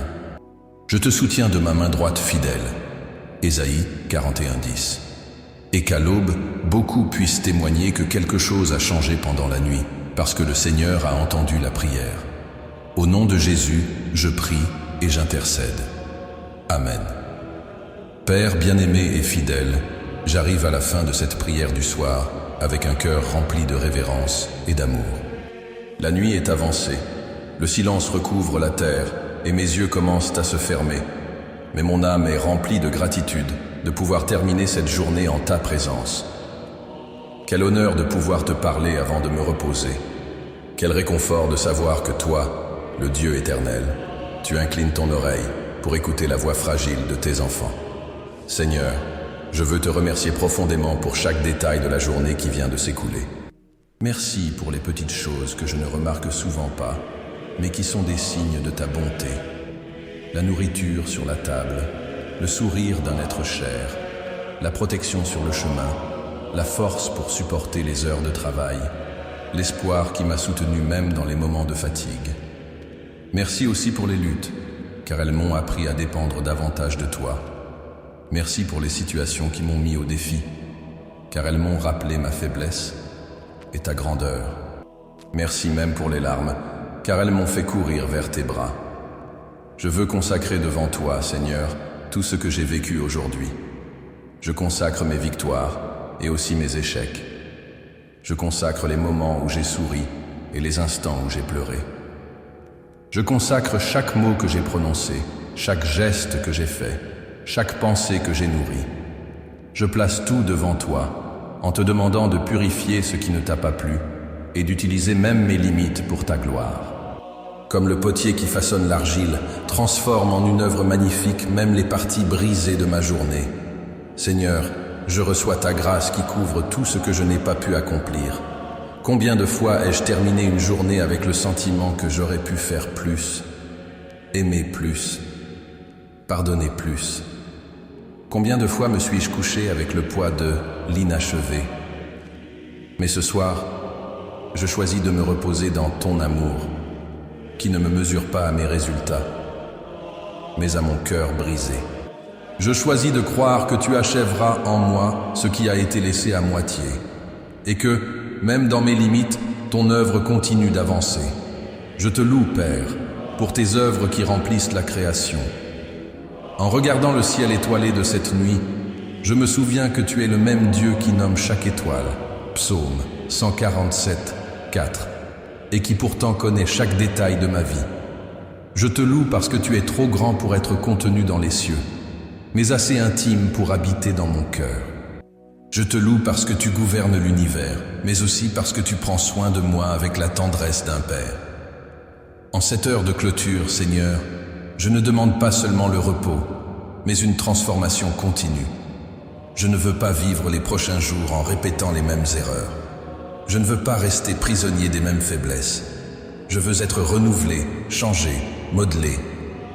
Je te soutiens de ma main droite fidèle. » Ésaïe 41:10. Et qu'à l'aube, beaucoup puissent témoigner que quelque chose a changé pendant la nuit, parce que le Seigneur a entendu la prière. Au nom de Jésus, je prie et j'intercède. Amen. Père bien-aimé et fidèle, j'arrive à la fin de cette prière du soir avec un cœur rempli de révérence et d'amour. La nuit est avancée, le silence recouvre la terre et mes yeux commencent à se fermer. Mais mon âme est remplie de gratitude de pouvoir terminer cette journée en ta présence. Quel honneur de pouvoir te parler avant de me reposer. Quel réconfort de savoir que toi, le Dieu éternel, tu inclines ton oreille pour écouter la voix fragile de tes enfants. Seigneur, je veux te remercier profondément pour chaque détail de la journée qui vient de s'écouler. Merci pour les petites choses que je ne remarque souvent pas, mais qui sont des signes de ta bonté. La nourriture sur la table, le sourire d'un être cher, la protection sur le chemin, la force pour supporter les heures de travail, l'espoir qui m'a soutenu même dans les moments de fatigue. Merci aussi pour les luttes, car elles m'ont appris à dépendre davantage de toi. Merci pour les situations qui m'ont mis au défi, car elles m'ont rappelé ma faiblesse et ta grandeur. Merci même pour les larmes, car elles m'ont fait courir vers tes bras. Je veux consacrer devant toi, Seigneur, tout ce que j'ai vécu aujourd'hui. Je consacre mes victoires et aussi mes échecs. Je consacre les moments où j'ai souri et les instants où j'ai pleuré. Je consacre chaque mot que j'ai prononcé, chaque geste que j'ai fait, chaque pensée que j'ai nourrie. Je place tout devant toi, en te demandant de purifier ce qui ne t'a pas plu et d'utiliser même mes limites pour ta gloire. Comme le potier qui façonne l'argile, transforme en une œuvre magnifique même les parties brisées de ma journée. Seigneur, je reçois ta grâce qui couvre tout ce que je n'ai pas pu accomplir. Combien de fois ai-je terminé une journée avec le sentiment que j'aurais pu faire plus, aimer plus, pardonner plus? Combien de fois me suis-je couché avec le poids de l'inachevé? Mais ce soir, je choisis de me reposer dans ton amour, qui ne me mesure pas à mes résultats, mais à mon cœur brisé. Je choisis de croire que tu achèveras en moi ce qui a été laissé à moitié, et que, même dans mes limites, ton œuvre continue d'avancer. Je te loue, Père, pour tes œuvres qui remplissent la création. En regardant le ciel étoilé de cette nuit, je me souviens que tu es le même Dieu qui nomme chaque étoile, Psaume 147, 4, et qui pourtant connaît chaque détail de ma vie. Je te loue parce que tu es trop grand pour être contenu dans les cieux, mais assez intime pour habiter dans mon cœur. Je te loue parce que tu gouvernes l'univers, mais aussi parce que tu prends soin de moi avec la tendresse d'un père. En cette heure de clôture, Seigneur, Je ne demande pas seulement le repos, mais une transformation continue. Je ne veux pas vivre les prochains jours en répétant les mêmes erreurs. Je ne veux pas rester prisonnier des mêmes faiblesses. Je veux être renouvelé, changé, modelé.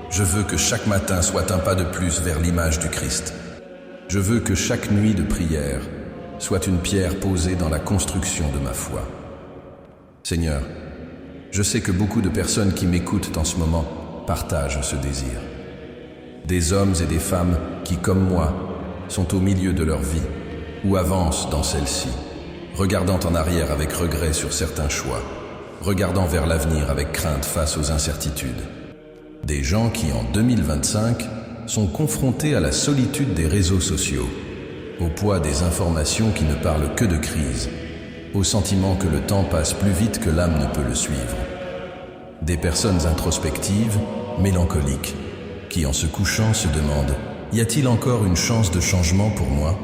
Je veux que chaque matin soit un pas de plus vers l'image du Christ. Je veux que chaque nuit de prière soit une pierre posée dans la construction de ma foi. Seigneur, je sais que beaucoup de personnes qui m'écoutent en ce moment partagent ce désir. Des hommes et des femmes qui, comme moi, sont au milieu de leur vie ou avancent dans celle-ci, regardant en arrière avec regret sur certains choix, regardant vers l'avenir avec crainte face aux incertitudes. Des gens qui, en 2025, sont confrontés à la solitude des réseaux sociaux, au poids des informations qui ne parlent que de crise, au sentiment que le temps passe plus vite que l'âme ne peut le suivre. Des personnes introspectives, mélancoliques, qui en se couchant se demandent « Y a-t-il encore une chance de changement pour moi ?»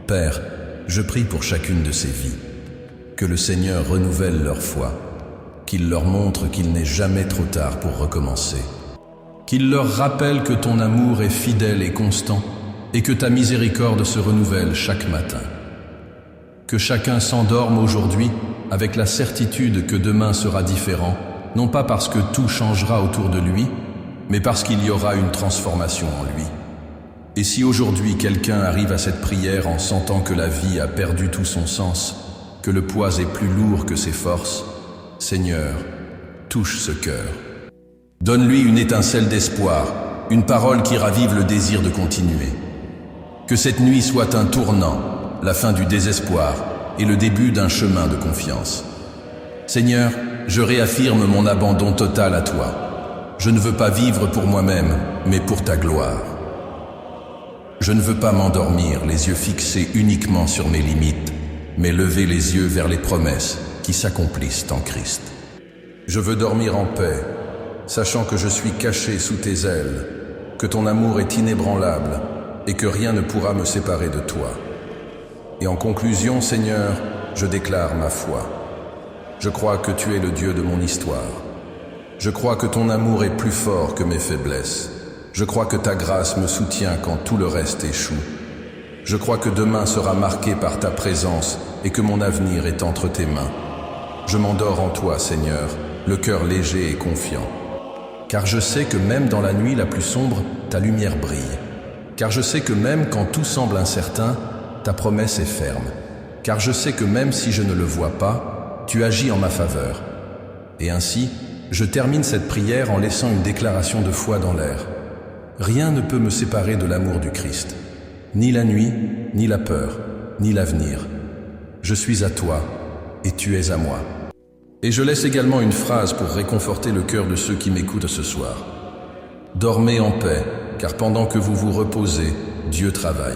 Père, je prie pour chacune de ces vies, que le Seigneur renouvelle leur foi, qu'il leur montre qu'il n'est jamais trop tard pour recommencer, qu'il leur rappelle que ton amour est fidèle et constant et que ta miséricorde se renouvelle chaque matin. Que chacun s'endorme aujourd'hui avec la certitude que demain sera différent, non pas parce que tout changera autour de lui, mais parce qu'il y aura une transformation en lui. Et si aujourd'hui quelqu'un arrive à cette prière en sentant que la vie a perdu tout son sens, que le poids est plus lourd que ses forces, Seigneur, touche ce cœur. Donne-lui une étincelle d'espoir, une parole qui ravive le désir de continuer. Que cette nuit soit un tournant, la fin du désespoir et le début d'un chemin de confiance. Seigneur, je réaffirme mon abandon total à toi. Je ne veux pas vivre pour moi-même, mais pour ta gloire. Je ne veux pas m'endormir, les yeux fixés uniquement sur mes limites, mais lever les yeux vers les promesses qui s'accomplissent en Christ. Je veux dormir en paix, sachant que je suis caché sous tes ailes, que ton amour est inébranlable et que rien ne pourra me séparer de toi. Et en conclusion, Seigneur, je déclare ma foi. Je crois que tu es le Dieu de mon histoire. Je crois que ton amour est plus fort que mes faiblesses. Je crois que ta grâce me soutient quand tout le reste échoue. Je crois que demain sera marqué par ta présence et que mon avenir est entre tes mains. Je m'endors en toi, Seigneur, le cœur léger et confiant. Car je sais que même dans la nuit la plus sombre, ta lumière brille. Car je sais que même quand tout semble incertain, ta promesse est ferme. Car je sais que même si je ne le vois pas, tu agis en ma faveur. Et ainsi, je termine cette prière en laissant une déclaration de foi dans l'air. Rien ne peut me séparer de l'amour du Christ. Ni la nuit, ni la peur, ni l'avenir. Je suis à toi, et tu es à moi. Et je laisse également une phrase pour réconforter le cœur de ceux qui m'écoutent ce soir. Dormez en paix, car pendant que vous vous reposez, Dieu travaille.